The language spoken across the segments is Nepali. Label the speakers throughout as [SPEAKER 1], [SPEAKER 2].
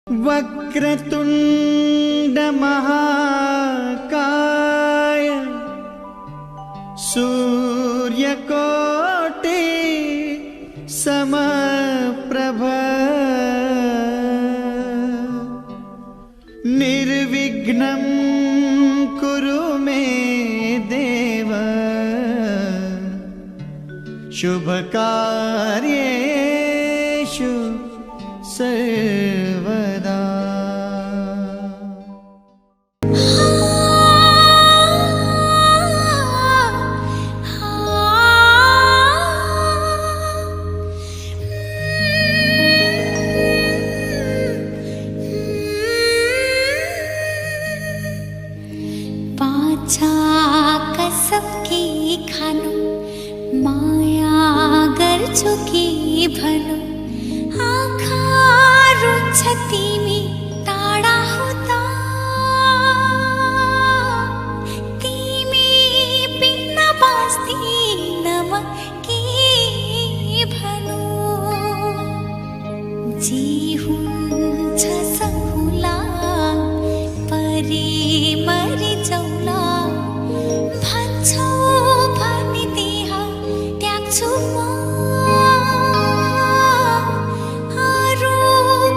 [SPEAKER 1] वक्रतुंड महाकाय सूर्यकोटि समप्रभ निर्विघ्नं कुरु मे देव शुभकार्येषु सर्वदा।
[SPEAKER 2] पाचा कसम की खानु माया गर्छु की भनु आँखा रुन्छ तिमी टाढा हुँदा तिमी बिन बाँच्दिन म के भनु जे हुन्छ सहुला परे मरि जाउला भन्छौ भने देह त्याग्छु म अरू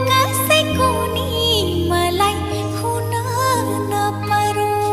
[SPEAKER 2] कसैको नि मलाई हुन नपरोस्।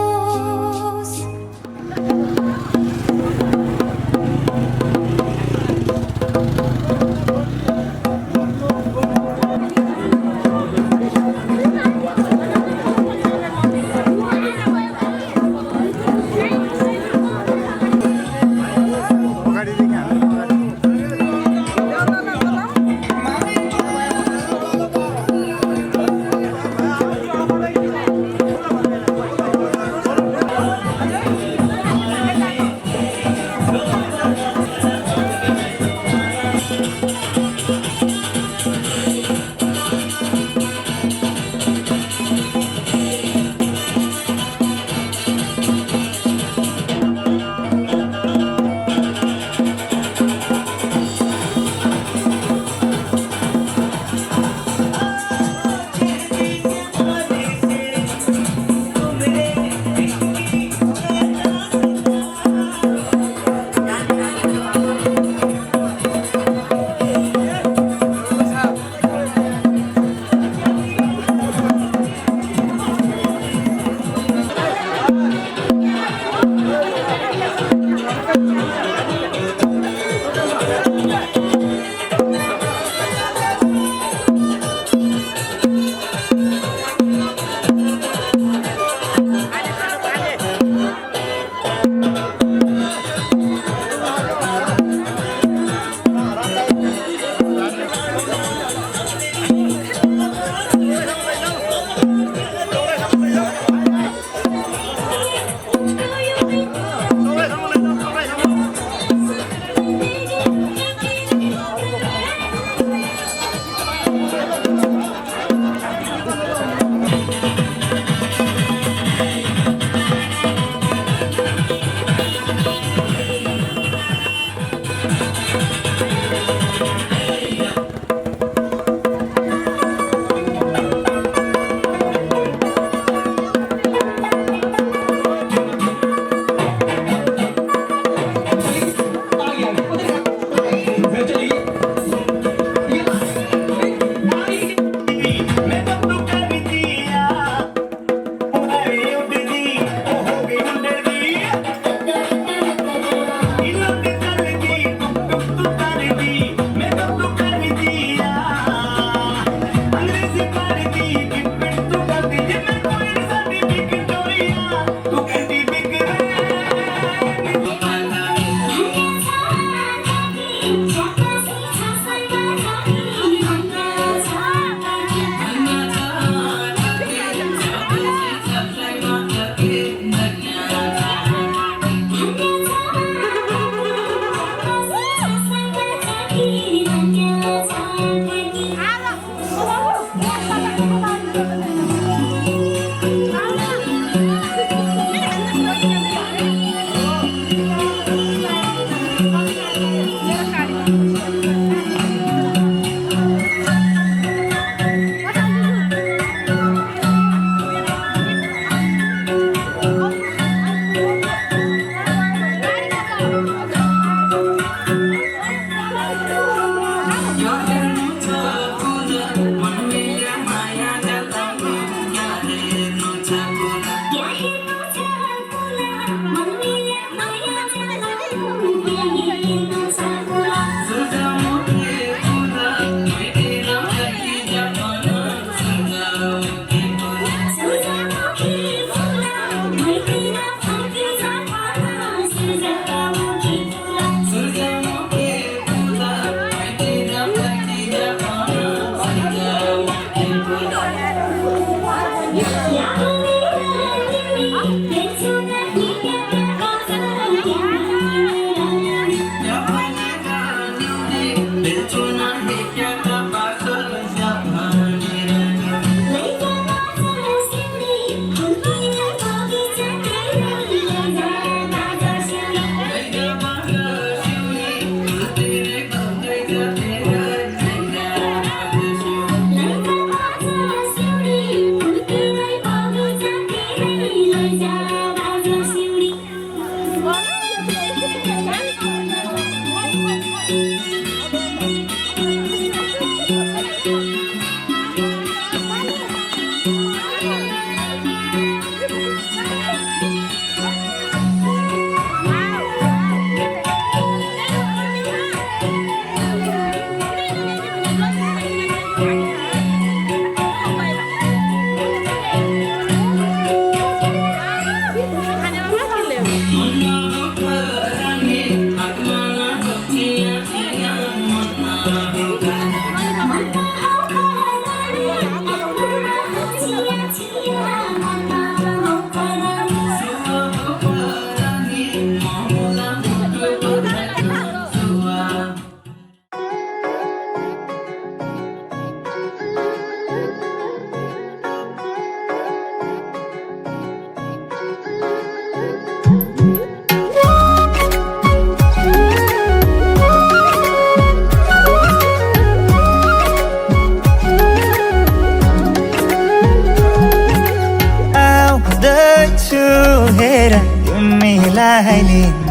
[SPEAKER 1] छुहेर तिमीलाई लिन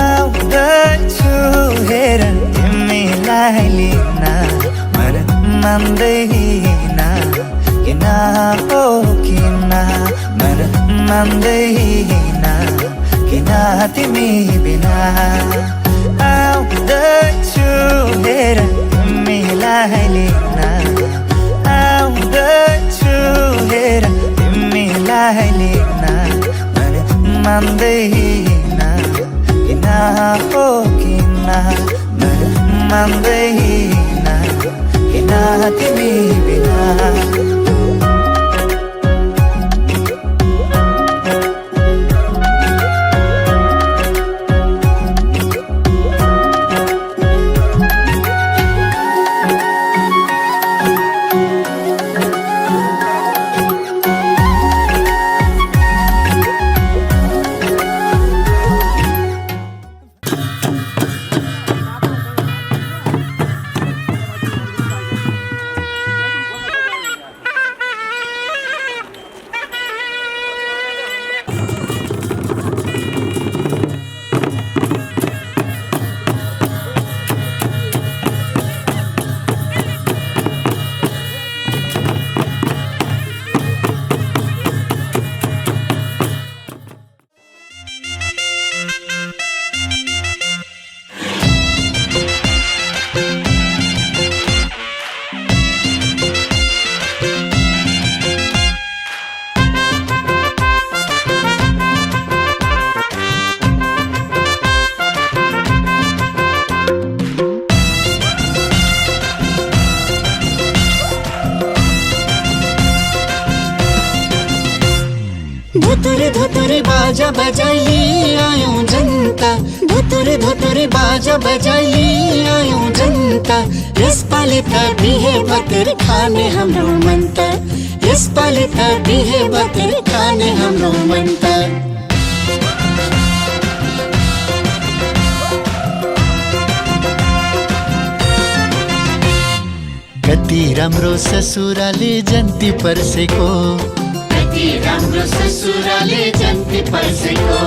[SPEAKER 1] आउँदैछु हेर तिमीलाई लिन मन मान्दैन किन हो किन मन मान्दैन किन तिमी बिना आउँदैछु हेर तिमीलाई लिन आउँदैछु हेर तिमीलाई लिन मन मान्दैन किन हो किन मन मान्दैन किन तिमी बिना
[SPEAKER 3] धुतुर बाजा बजाइली आयौं जनता धुतुर बाजा बजाइली आयौं जनता यसपालि त बिहे बकर खाने हाम्रो मन त यसपालि त बिहे बकर खाने हाम्रो मन त
[SPEAKER 1] कति राम्रो ससुराले जन्ती पर्सेको
[SPEAKER 3] राम्रो ससुराले जन्ती पर्सेको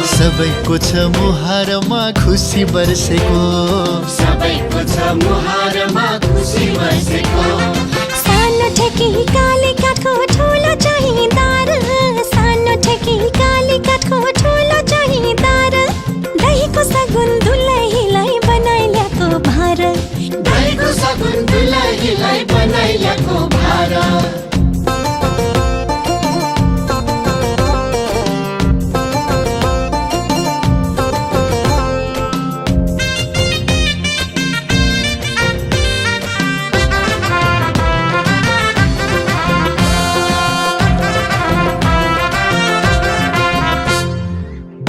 [SPEAKER 1] सबैको छ मुहारमा खुसी बर्सेको
[SPEAKER 3] सबैको छ मुहारमा खुसी बर्सेको
[SPEAKER 2] सानो ठेकी काली काठको ठुलो चाहिँदार सानो ठेकी काली काठको ठुलो चाहिँदार दहीको सगुन दुलहीलाई बनाइल्याको भार
[SPEAKER 3] दहीको सगुन दुलहीलाई बनाइल्याको भार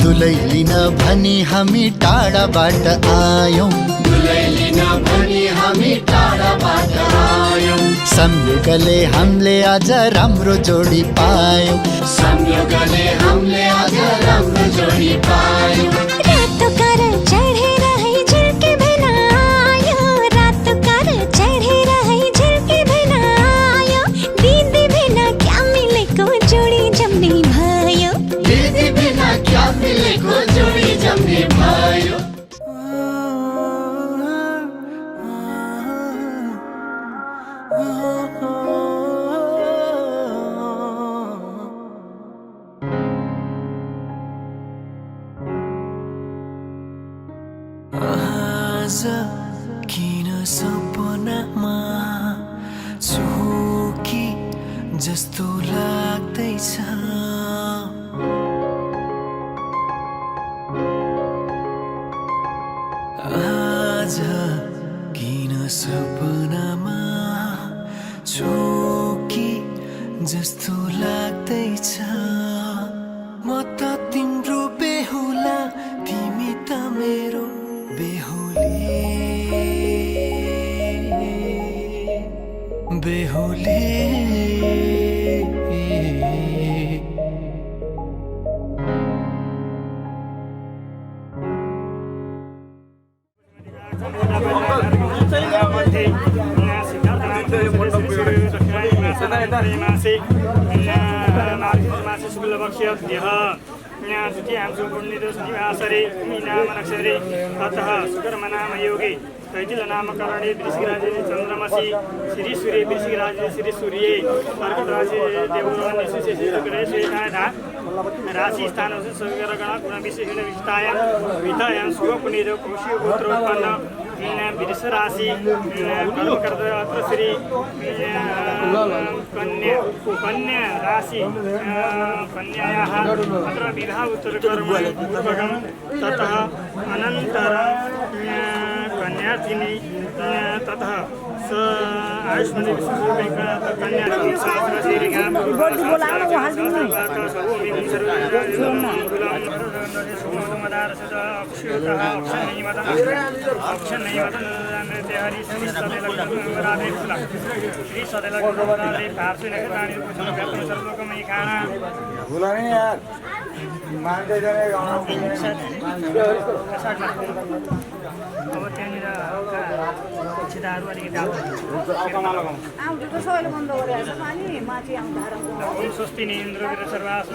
[SPEAKER 1] दुलै लिन भनी हामी टाढाबाट आयौं
[SPEAKER 3] दुलै लिन भनी हामी टाढाबाट आयौं
[SPEAKER 1] संयोगले हामीले आज राम्रो जोडी पायौं
[SPEAKER 3] संयोगले हामीले आज राम्रो जोडी पायौं
[SPEAKER 2] रातो कार चढेर है झिल्के भेन आयो रातो कार चढेर है झिल्के भेन आयो दिदी भेन क्या मिलेको जोडी जम्ने भयो
[SPEAKER 3] दिदी बिना क्या मिलेको जोडी जम्ने भयो
[SPEAKER 4] आज किन सपनामा छु कि जस्तो लाग्दैछ आज किन सपनामा छु कि जस्तो लाग्दैछ म त तिम्रो बेहुला तिमी त मेरो बेहुली बेहुली
[SPEAKER 5] Saya मासे मासे शुक्ल बक्ष्य देह द्वितीय आंशु पुण्यदो शनिवासरे मीनामनक्षरे अतः शुक्रमनाम योगे तैतिल नामकरणे वृश्चिकराजे चन्द्रमसि श्री सूर्य वृश्चिकराजे श्री सूर्ये कर्कटराशि देवगणे श्वेतायथा राशि स्थान स्वर्गगण गुण विशेषण विष्टायां वितायां शुभपुण्यदो कौशिक गोत्रोत्पन्न वृष राशि कर्मकर्ता अत्र श्री कन्या राशि कन्यायाः अत्र विवाह उत्तरकर्म ततः अनन्तरं कन्यार्थिनी ततः स आयुष्मती कन्या अब त्यहाँनिर छिदाहरू अलिकति स्वस्ति इन्द्र सर्वास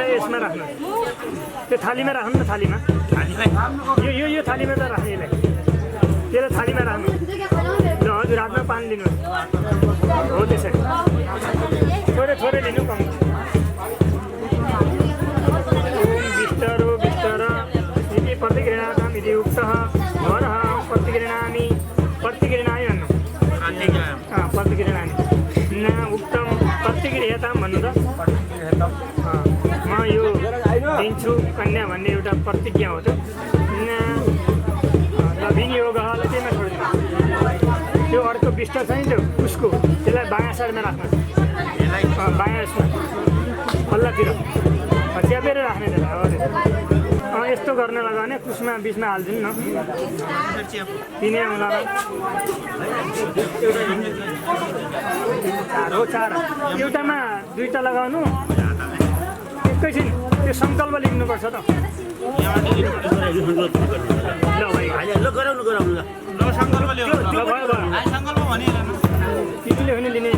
[SPEAKER 5] यसमा राख्नु त्यो थालीमा राख्नु न थालीमा यो थालीमा त राख्ने यसलाई त्यसलाई थालीमा राख्नु ल हजुर हातमा पानी लिनुहोस् हो त्यसरी थोरै थोरै लिनु कम बिस्तर बिस्तर इति प्रतिगृह्णाताम् इति उक्तः वरः प्रतिगृह्णामि प्रतिगृह्णामि भन्नु प्रतिगृह्णामि न उक्तं प्रतिगृह्यतां भन्नु त म यो दिन्छु कन्या भन्ने एउटा प्रतिज्ञा हो त ल विनियोगलाई त्यसमा छोडिदिनु त्यो अर्को बिस्तर छ नि त्यो उसको त्यसलाई बायाँ साइडमा राख्नु बायाँ यसमा पल्लातिर च्यापेर राख्ने त्यसलाई यस्तो गर्न लगायो भने कुसमा बिचमा हालिदिनु न तिनै आउँला चार एउटामा दुईवटा लगाउनु एकैछिन त्यो सङ्कल्प लेख्नुपर्छ त ल भाइ गराउनु ल सङ्कल्प ल्याउनु तिमीले पनि लिने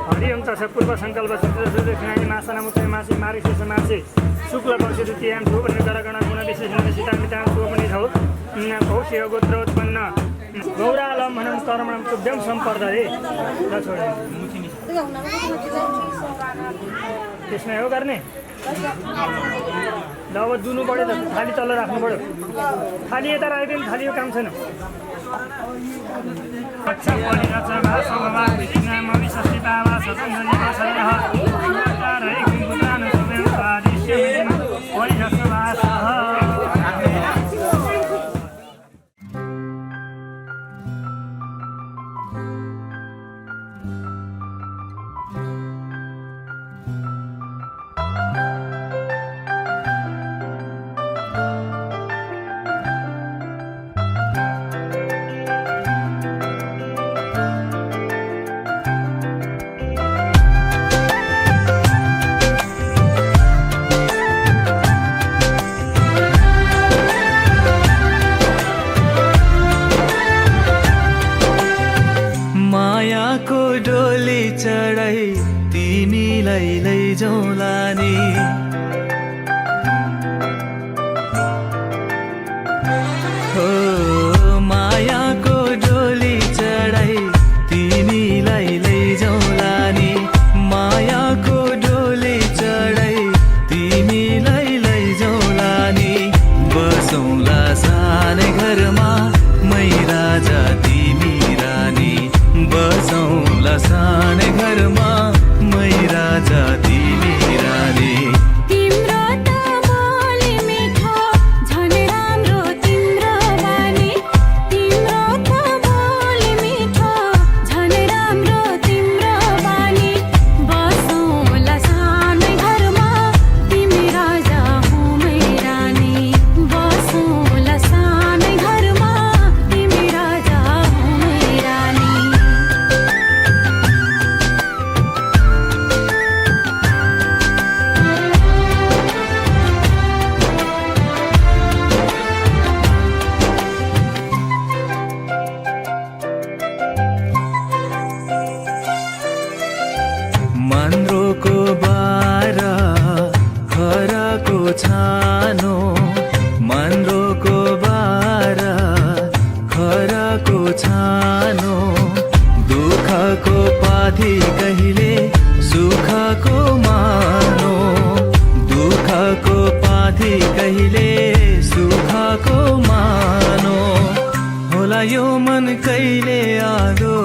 [SPEAKER 5] हरि ओम तथा पूर्व सङ्कल्प दक्षिणानी मासना मुख्य मासी मारिस मासे शुक्ल पक्ष द्वितीयां छु भन्ने गरगण गुण विशेषण सीतामिता सो पनि छौ भौष्य गोत्र उत्पन्न गौरालम भनौँ कर्मणम तुभ्यम सम्पर्दा रे त्यसमा हो गर्ने ल अब दुनु पऱ्यो त थाली तल राख्नु पऱ्यो थाली यता राखिदिनु थालीको काम छैन अच्छा परिरच भाष भगवान विष्णु मवि षष्ठी बाबा सतञ्जलि वसयः सुरकार गुणगान सुदेव आदिश्य परिरच भाष
[SPEAKER 4] मायाको डोली चढाई तिमीलाई लैजाउँला नि हो मायाको डोली चढाई तिमीलाई लैजाउँला नि मायाको डोली चढाई तिमीलाई लैजाउँला नि बसौँला सानै घरमा मै राजा तिमी रानी बसौँला सानै घरमा मै राजा तिमी रानी
[SPEAKER 2] तिम्रो त बोली मिठो झन् राम्रो तिम्रो बानी तिम्रो त बोली मिठो झन् राम्रो तिम्रो बानी बसौँला सानै घरमा तिमी राजा हौ मै रानी बसौँला सानै घरमा तिमी राजा हौ मै रानी
[SPEAKER 4] मन्द्रोको बारा खराको छानो मन्द्रोको बारा खराको छानो दुःखको पाथी कहिले सुखको मानो दुःखको पाथी कहिले सुखको मानो होला यो मन कहिले आगो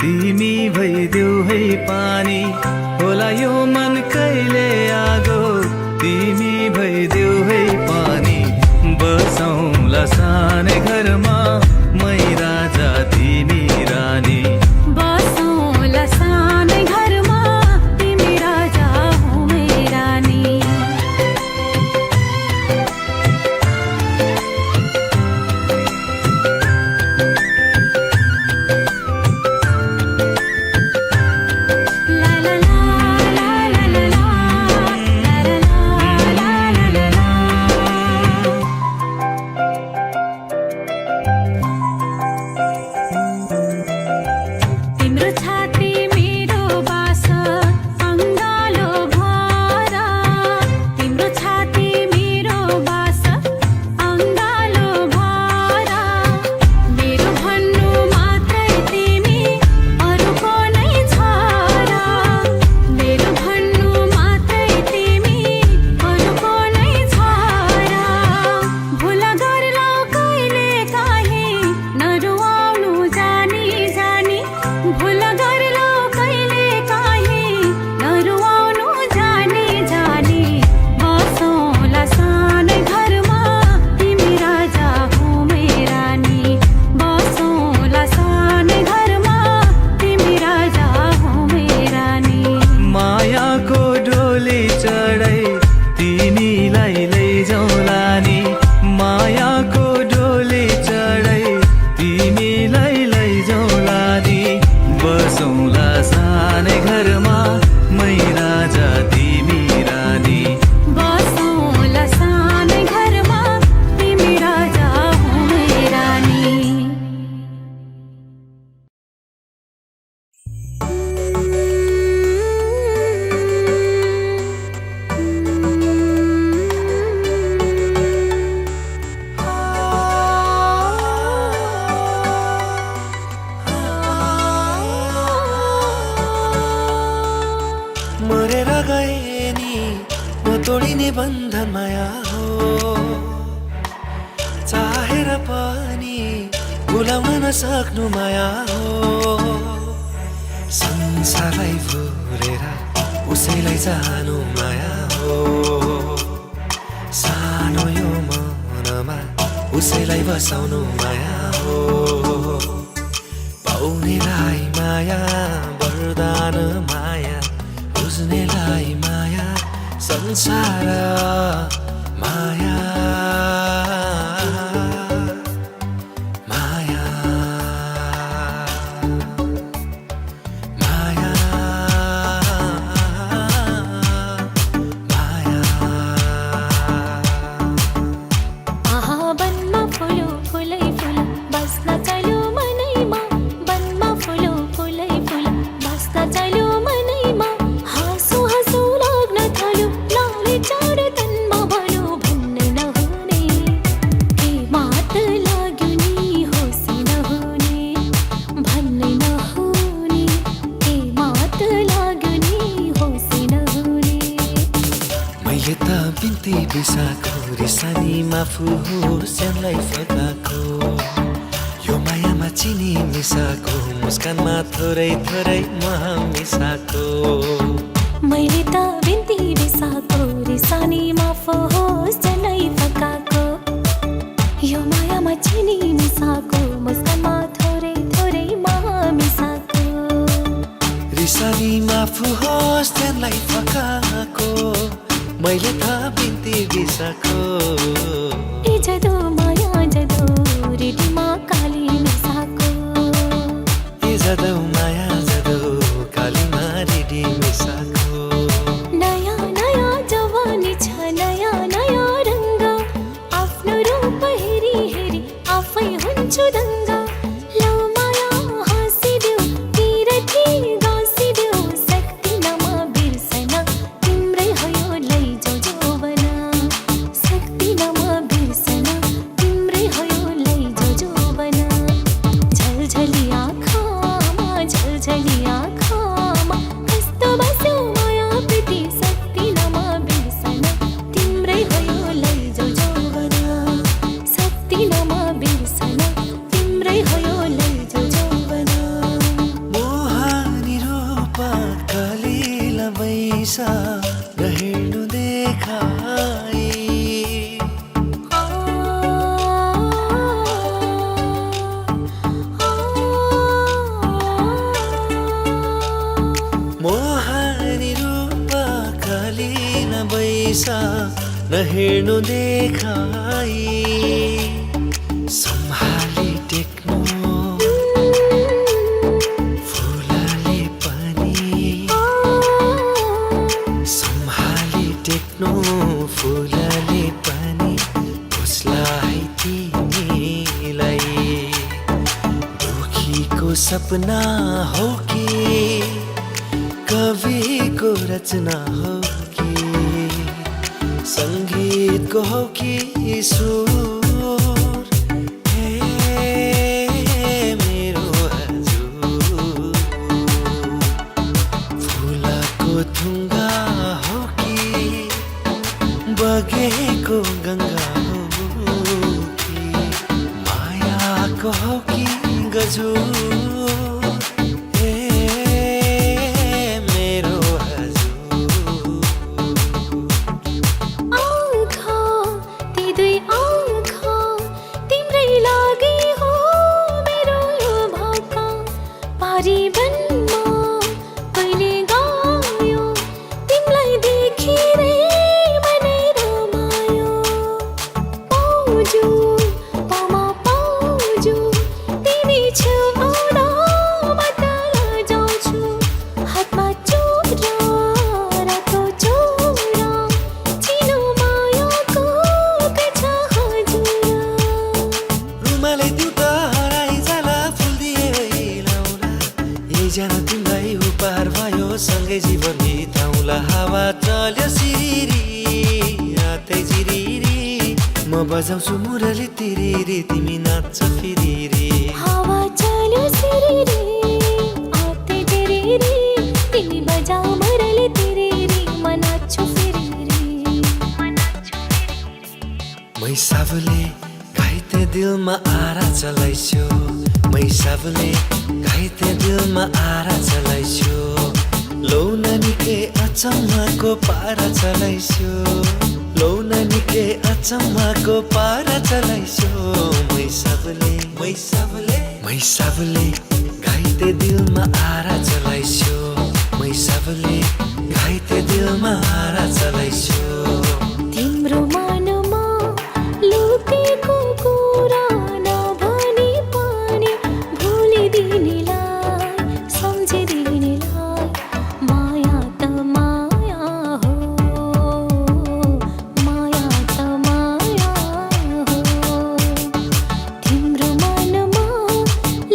[SPEAKER 4] तिमी भइदेऊ है पानी होला यो मन कहिले आगो तिमी भइदेऊ है पानी बसौँला सानै घरमा मै राजा तिमी रानी
[SPEAKER 2] बसौँला सानै घरमा तिमी राजा हौ मै रानी ला ला ला ला ला ला
[SPEAKER 4] गए नि नतोडिने बन्धन माया हो चाहेर पनि भुलाउन नसक्नु माया हो संसारलाई भुलेर उसैलाई जानु माया हो सानो यो मनमा उसैलाई बसाउनु माया हो पाउनेलाई माया वरदान माया बुझ्नेलाई माया संसार माया माया माया माया
[SPEAKER 2] आहा बनमा फुलो फुलै फुल बस्न चल्यो मनैमा बनमा फुलो फुलै फुल बस्न चल्यो मनैमा हाँसो हाँसो लाग्न थाल्यो लाले चाड तनमा भलो भन्ने नहुने के मात लाग्यो नि होसी नहुने भन्ने नहुने के मात लाग्यो नि होसी नहुने
[SPEAKER 4] मैले त बिन्ती बिसाको रिसानीमा फुहोस्यानलाई फकाको यो मायामा चिनी मिसाको मुस्कानमा थोरै थोरै मह मिसाको
[SPEAKER 2] मैले त बिन्ती बिसाको रिसानीमा फोहोस जनै फकाको यो मायामा चिनी मिसाको मुस्कानमा थोरै थोरै मह मिसाको
[SPEAKER 4] रिसानीमा फुहोस्यानलाई फकाको मैले त बिन्ती बिसाको
[SPEAKER 2] ए जदो माया जदो रेटीमा काली मिसाको
[SPEAKER 4] ए जदौ माया जदौ कालीमा रेडी मिसाको
[SPEAKER 2] नयाँ नयाँ जवानी छ नयाँ नयाँ रङ्ग आफ्नो रूप हेरी हेरी आफै हुन्छु दङ्ग लौ माया हाँसिदेऊ पिरती गाँसिदेऊ सक्दिनमा बिर्सन तिम्रै हो यो लैजाऊ जोवन सक्दिनमा बिर्सन तिम्रै हो यो लैजाऊ जोवन झलझली आँखामा कस्तो बस्यो माया प्रीति सक्दिनमा बिर्सन तिम्रै हो यो लैजाऊ जोवन सक्दिनमा बिर्सन तिम्रै हो यो लैजाऊ जोवन
[SPEAKER 4] मोहानी रूप कलिला बैसा नहिँड्नु देखाई मोहानी रूप कलिला बैसा नहिँड्नु देखाई सम्हाली टेक्नु फुलले पनि सम्हाली टेक्नु फुलले पनि उसलाई तिमीलाई दुखीको सपना हो कि कविको रचना हो कि सङ्गीतको हो कि सुर हे मेरो हजुर फुलको थुङ्गा हो कि बगेको गङ्गा हो कि मायाको हो कि गजुर हे मेरो हजुर
[SPEAKER 2] आँखा ती दुई आँखा तिम्रै लागि हो मेरो यो भाका पारी बनमा कहिले गायो तिमीलाई देखेरै मनै रमायो पाउजु पामा पाउजु तिमी छेउ आउँदा म तल जाउँछु हातमा चोरा रातो चोरा चिनो मायाको कथा हजुर
[SPEAKER 4] रुमालै दिउ त हराइ जाला फुल दिए लाउला एकजना तिमीलाई उपहार भयो सँगै जीवन बिताउला हावा चल्यो सिरिरी रातै जिरिरी म बजाउँछु मुरली तिरिरी तिमी नाच्छ फिरिरी
[SPEAKER 2] हावा चल्यो सिरिरी आते तेरेरी तिमी बजाऊ मुरली तेरेरी
[SPEAKER 4] दिलमा आरा चलाइस्यो मै सबले घाइते दिलमा आरा चलाइस्यो लौ नानीके अचम्मको पारा चलाइस्यो लौ नानीके अचम्मको पारा चलाइस्यो मै सबले घाइते दिलमा आरा चलाइस्यो मै सबले घाइते दिलमा आरा चलाइस्यो
[SPEAKER 2] तिम्रो मनमा लुकेको कुरा नभनी पनि भुलिदिनेलाई सम्झिदिनेलाई माया त माया हो माया त माया हो तिम्रो मनमा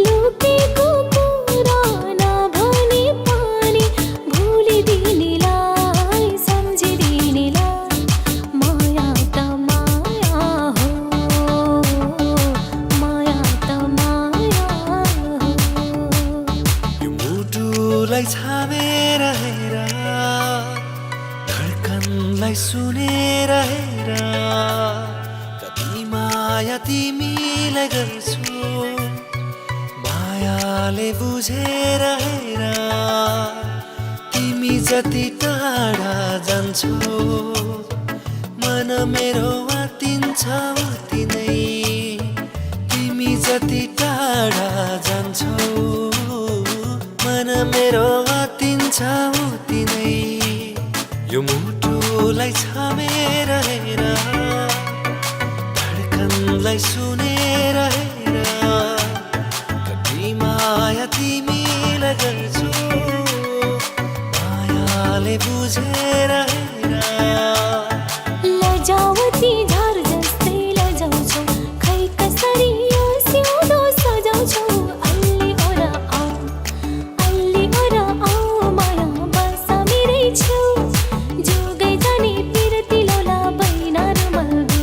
[SPEAKER 2] लुकेको कुरा नभनी पनि भुलिदिनेलाई सम्झिदिनेलाई माया त माया हो माया त माया हो
[SPEAKER 4] यो मुटुलाई छामेर हेर धड्कनलाई सुनेर हेर कति माया तिमीलाई गर्छु मायाले बुझेर हेर तिमी जति टाढा जान्छौ मन मेरो आतिन्छ उति नै तिमी जति टाढा जान्छौ मन मेरो आतिन्छ उति नै यो मुटुलाई छामेर हेर धड्कनलाई सुनेर हेर कति माया तिमीलाई गर्छु मायाले बुझेर हेर
[SPEAKER 2] लजावती झार जस्तै लजाउँछौ खै कसरी यो सिउँदो सजाउँछौ अल्ली ओर आऊ माया बस मेरै छेउ जोगै जाने पिरती लोला बैनार मल्बु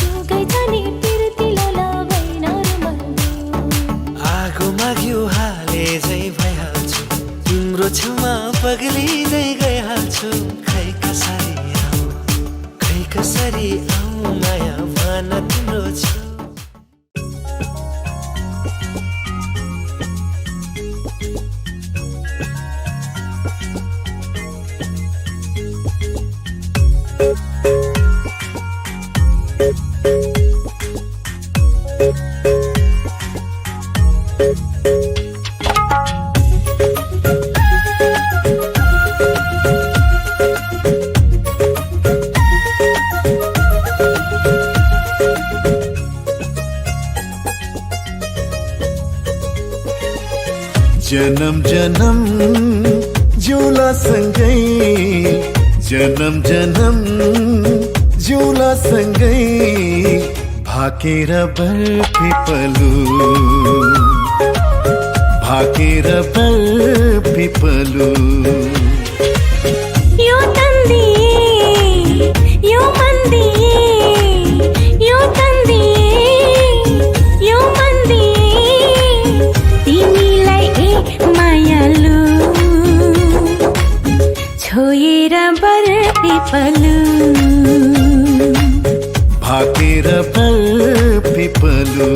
[SPEAKER 2] जोगै जाने पिरती लोला बैनार मल्बु
[SPEAKER 4] आगो माग्यो हाले झै भइहाल्छु तिम्रो छेउमा पग्लिँदै गइहाल्छु खै कसरी आऊ माया भन तिम्रो छेउ
[SPEAKER 1] जन्म जन्म जिउला सँगै जन्म जन्म जिउला सँगै भाकेर बरपिपलु भाकेर बरपिपलु
[SPEAKER 2] यो तन्दी यो मन्दी यो तन्दी यो मन्दी तिमीलाई मायालु छोएर बरपिपलु
[SPEAKER 1] भाकेर बरपिपलु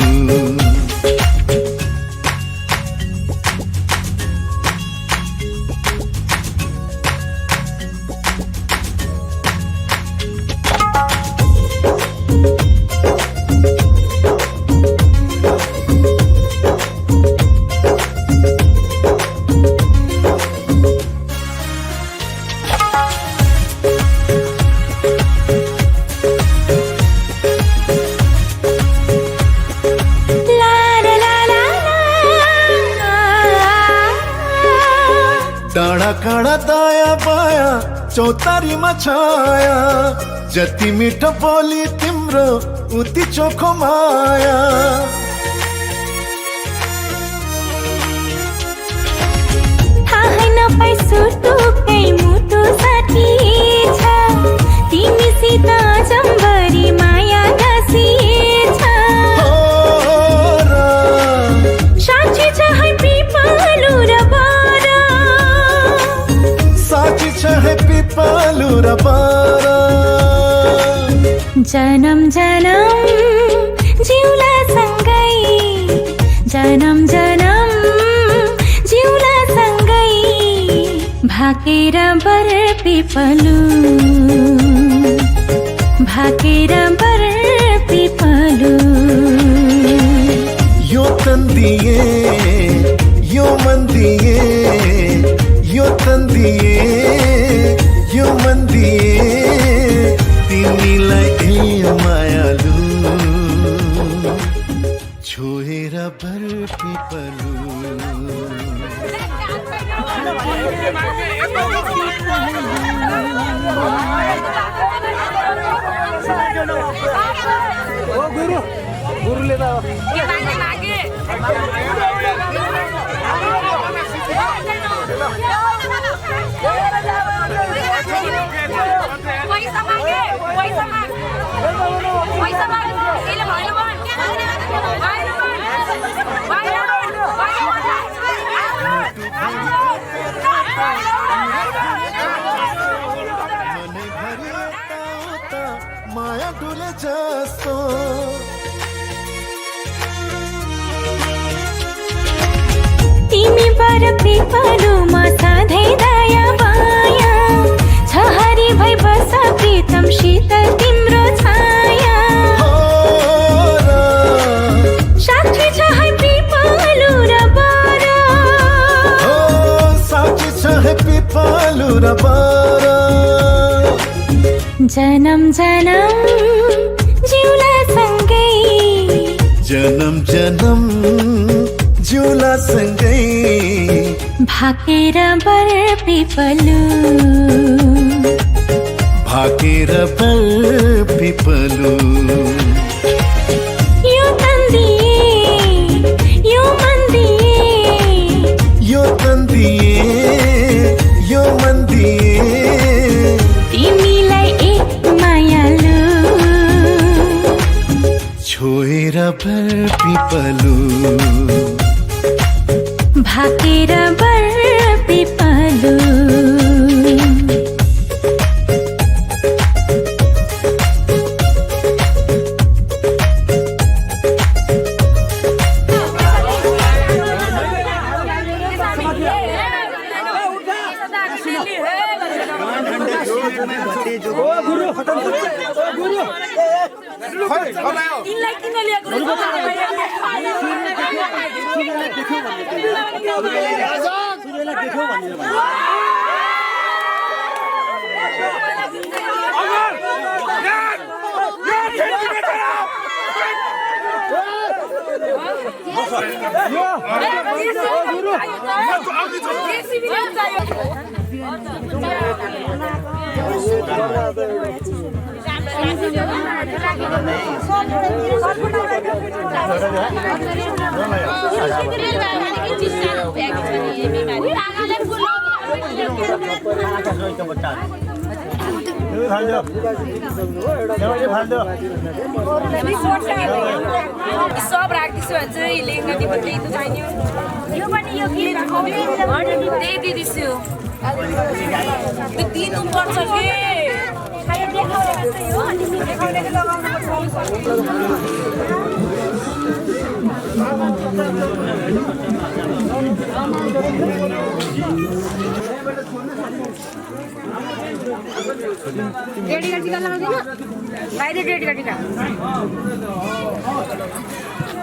[SPEAKER 1] डाँडा काँडा दाया बाया चौतारीमा छाया जति मिठो बोली तिम्रो उति चोखो माया
[SPEAKER 2] थाहा नपाई सुटुकै मुटु साथी छ तिमीसित जम्बरी माया गाँसिएछ साँच्ची छ है पिपलु र बारा
[SPEAKER 1] साँच्ची छ है पिपलु र बारा
[SPEAKER 2] जन्म जन्म जिउला जन्म जन्म जिउला सँगै भाकेर बर पिपलु भाकेर बर पिपलु
[SPEAKER 3] यो तन दिए यो मन दिए यो तन दिए यो मन दिए तिमीलाई ए मायालु छोएर बर पिपलु
[SPEAKER 6] गुरुले त
[SPEAKER 3] माया डुले जस्तो
[SPEAKER 2] तिमी बर पिपलुमा सधैँ दया माया छहारी भई बस प्रीतम शीतल तिम्रो छाया साक्षी छ है पिपलु र बर
[SPEAKER 3] साक्षी छ है पिपलु र बर
[SPEAKER 2] जन्म जन्म जिउला सँगै
[SPEAKER 3] जन्म जन्म जिउला सँगै
[SPEAKER 2] भाकेर बर पिपलु
[SPEAKER 3] भाकेर बर पिपलु
[SPEAKER 2] यो तन दिए यो मन दिए
[SPEAKER 3] यो तन दिए यो मन दिए
[SPEAKER 2] तिमीलाई एक मायालु
[SPEAKER 3] छोएर बर पिपलु
[SPEAKER 2] भाकेर बर पिपलु
[SPEAKER 7] सब राख्दैछु भने चाहिँ लेख्न दिएको त्यही त छैन यो पनि यो त्यही दिँदैछु त्यो दिनुपर्छ कि डेडी का टीका लगाउँदिन बाहिर डेडी का टीका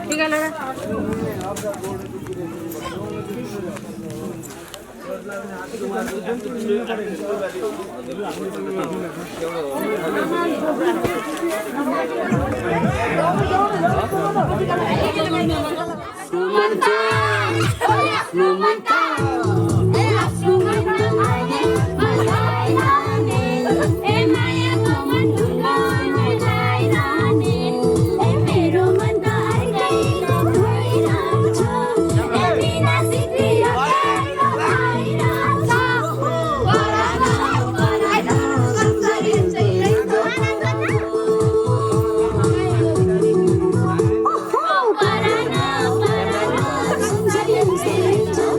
[SPEAKER 7] टीका लगा
[SPEAKER 2] Oh,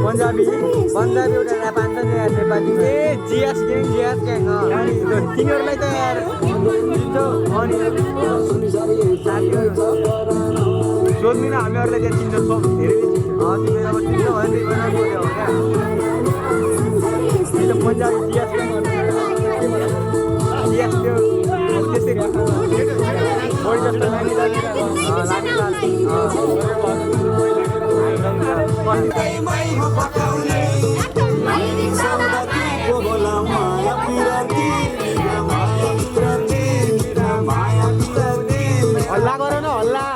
[SPEAKER 6] पन्जाबी एउटा ऱ्याप हान्छ नि यार नेपाली जिएस ग्याङ तिनीहरूलाई त यार चिन्छौ अनि सोध्नु न हामीहरूलाई त्यहाँ चिन्छौँ सब धेरै तिमीहरू अब चिन्छौ भने बोल्यो क्या पन्जाबी जिएस त्यो त्यसरी बढी जस्तो हल्ला गर न हल्ला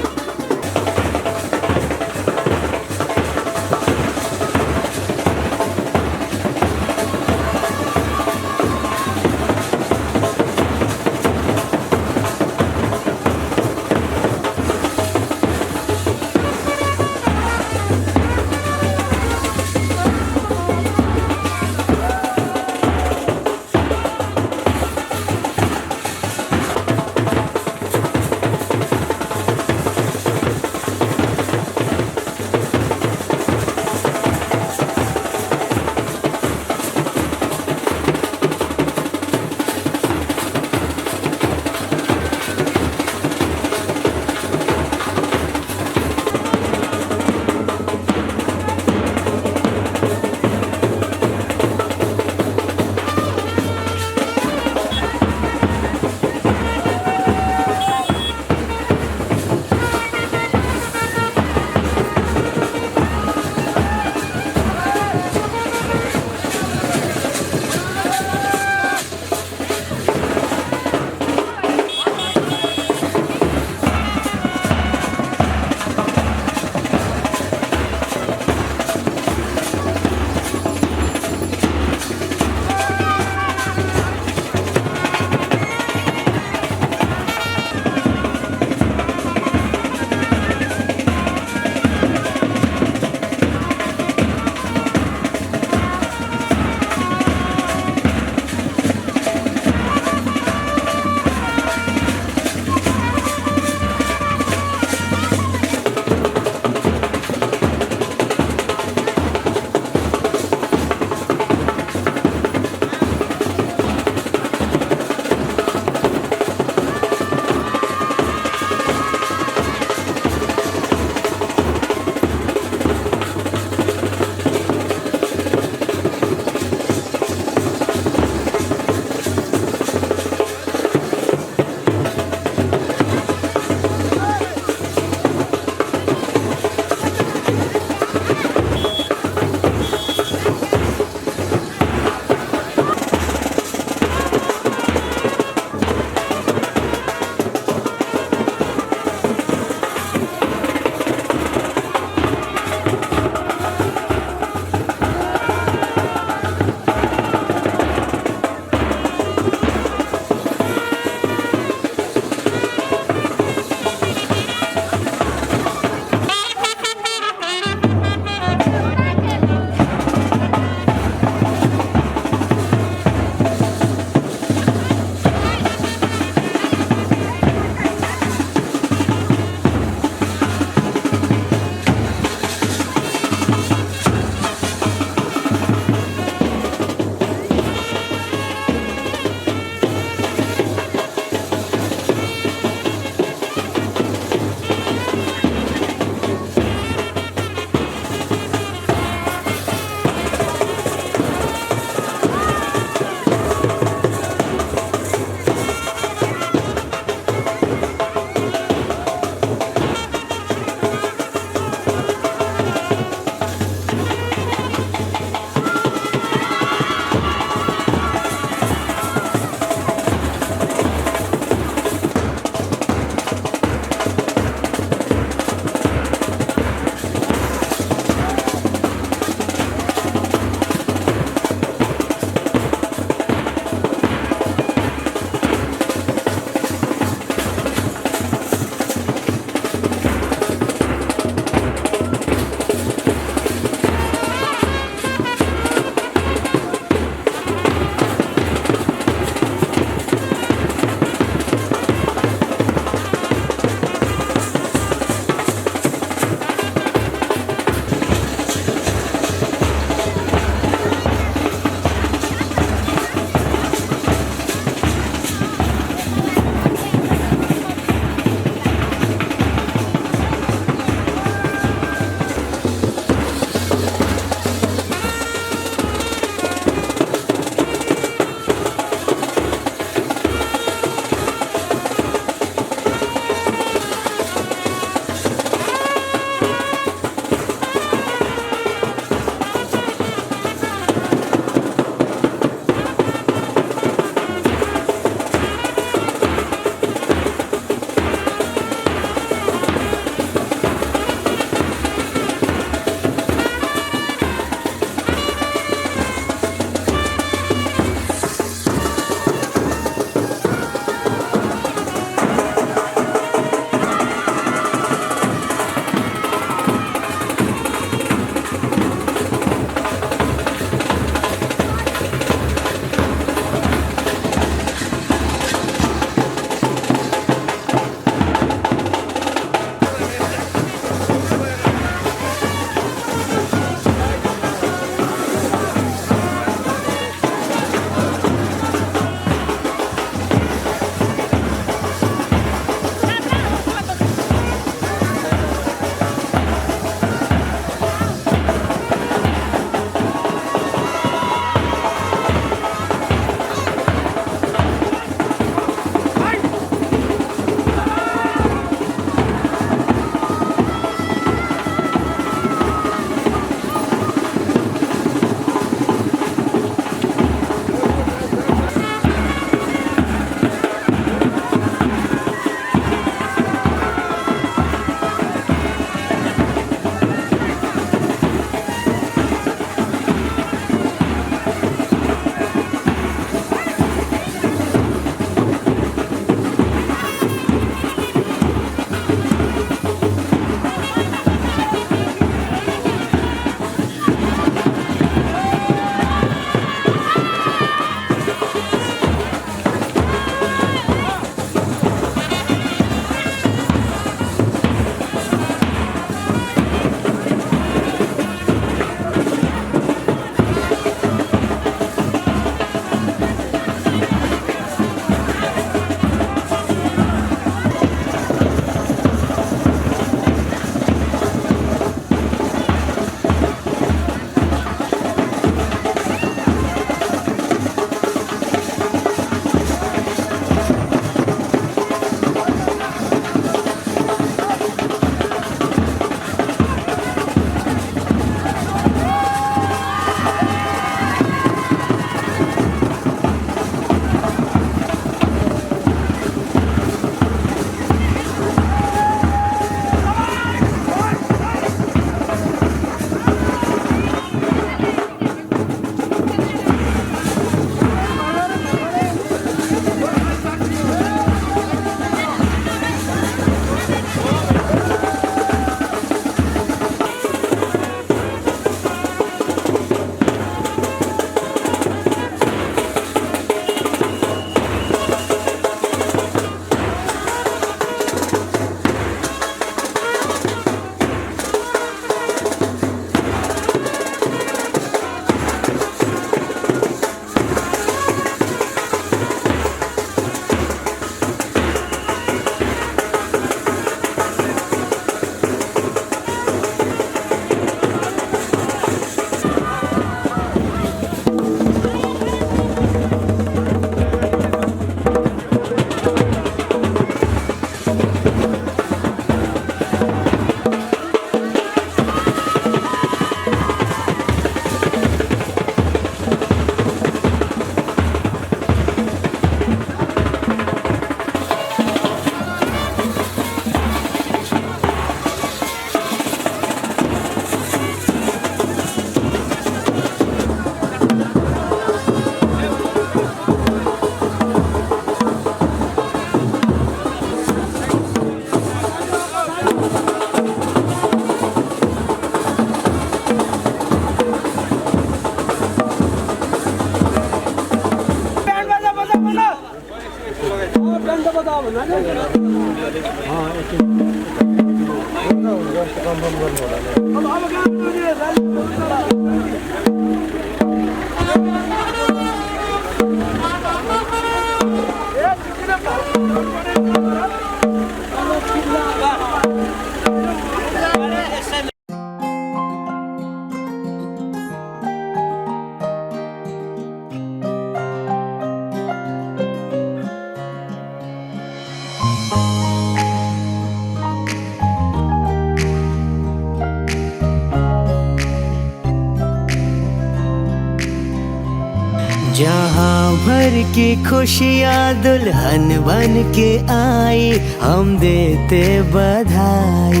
[SPEAKER 3] जहाँ भर की खुशियाँ दुल्हन बन के आई, हम देते बधाई।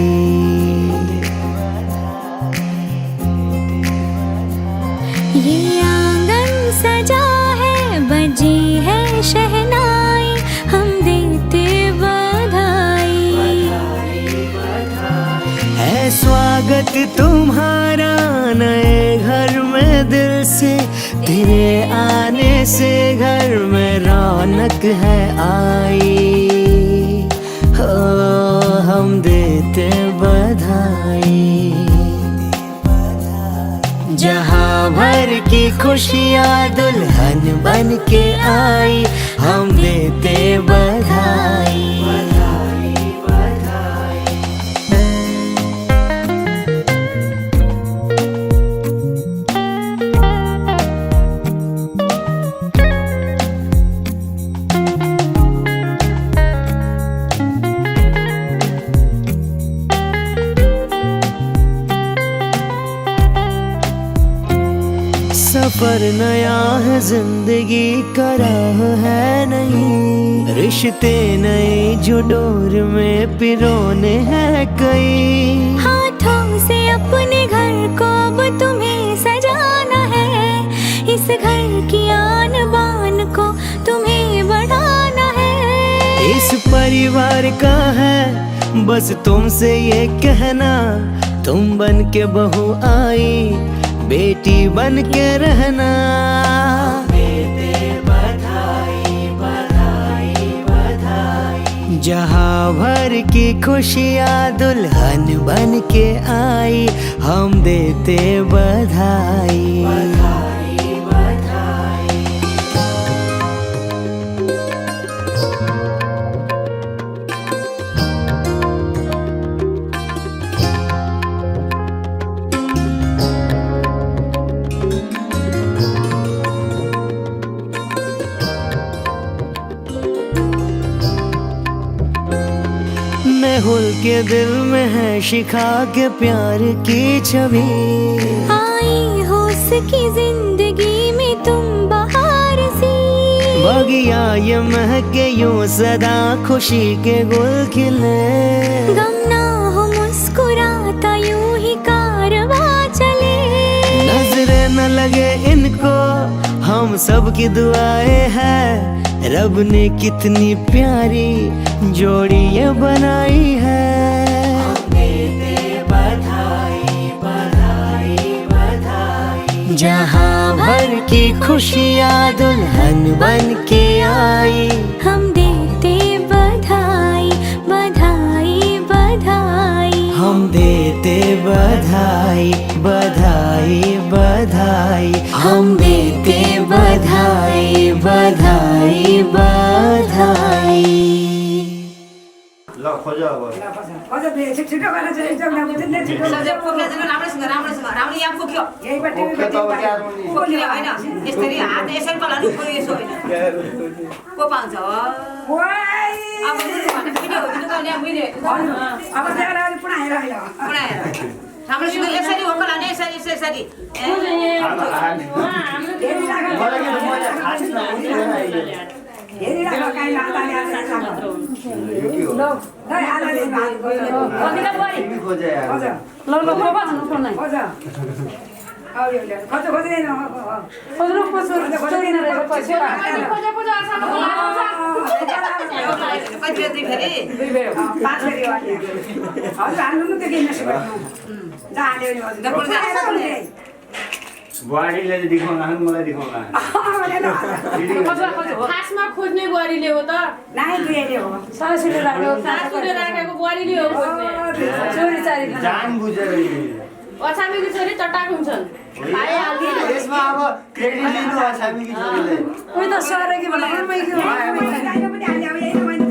[SPEAKER 2] ये आंगन सजा है, बजी है शहनाई, हम देते बधाई।
[SPEAKER 3] है स्वागत तुम्हारा नए घर में दिल से, तेरे आने से घर में रौनक है आई। हो हम देते बधाई। जहाँ भर की खुशियाँ दुल्हन बन के आई, हम देते बधाई। सफर नया है, जिंदगी का राह है नहीं, रिश्ते नए जो डोर में पिरोने हैं कई।
[SPEAKER 2] हाथों से अपने घर को अब तुम्हें सजाना है, इस घर की आन बान को तुम्हें बढ़ाना है।
[SPEAKER 3] इस परिवार का है बस तुमसे ये कहना, तुम बन के बहू आई, बेटी बन के रहना। देते बधाई बधाई बधाई। जहाँ भर की खुशियाँ दुल्हन बन के आई, हम देते बधाई बधाई बधाई। मेहुल के दिल में है शिखा के प्यार की छवि,
[SPEAKER 2] आई हो उसकी जिंदगी में तुम बहार सी।
[SPEAKER 3] बगिया ये महके यूं सदा खुशी के गुल खिले,
[SPEAKER 2] गम ना हो मुस्कुराता यूं ही कारवां चले।
[SPEAKER 3] नजरें न लगे इनको हम सब की दुआएं हैं, रब ने कितनी प्यारी जोड़ी ये बनाई है। देते बधाई बधाई बधाई। जहाँ भर की खुशियाँ दुल्हन बन के आई,
[SPEAKER 2] हम देते बधाई बधाई बधाई।
[SPEAKER 3] हम देते बधाई बधाई बधाई। हम देते बधाई बधाई बधाई।
[SPEAKER 8] ल खोज अब
[SPEAKER 9] अझ छिटो गरेर चाहिँ एकदम राम्रो चाहिँ छिटो
[SPEAKER 7] सजै पोक्ला चाहिँ राम्रोसँग राम्रो यहाँ पोक्यो
[SPEAKER 9] यहीबाट
[SPEAKER 7] पोक्यो होइन यसरी हात यसरी पलाउनु खोइ यसो होइन को पाउँछ अब भिडियो गर्ने मैले
[SPEAKER 9] अब चाहिँ पुरा हेर
[SPEAKER 7] राम्रोसँग यसरी हो पलाउने यसरी यसरी
[SPEAKER 8] बुहारीले चाहिँ देखाउन मलाई देखाउन
[SPEAKER 7] खासमा खोज्ने बुहारीले हो त
[SPEAKER 9] नाइ दुईले हो सासुले
[SPEAKER 7] राखेको बुहारीले हो खोज्ने
[SPEAKER 9] चोरी चारी
[SPEAKER 8] जान बुझेर
[SPEAKER 7] अछामीको छोरी चटाक हुन्छन्
[SPEAKER 8] यसमा अब क्रेडिट लिनु अछामीकी छोरीले
[SPEAKER 9] उही त सरेकी भन्दा पनि मैले पनि हाल्यो अब यही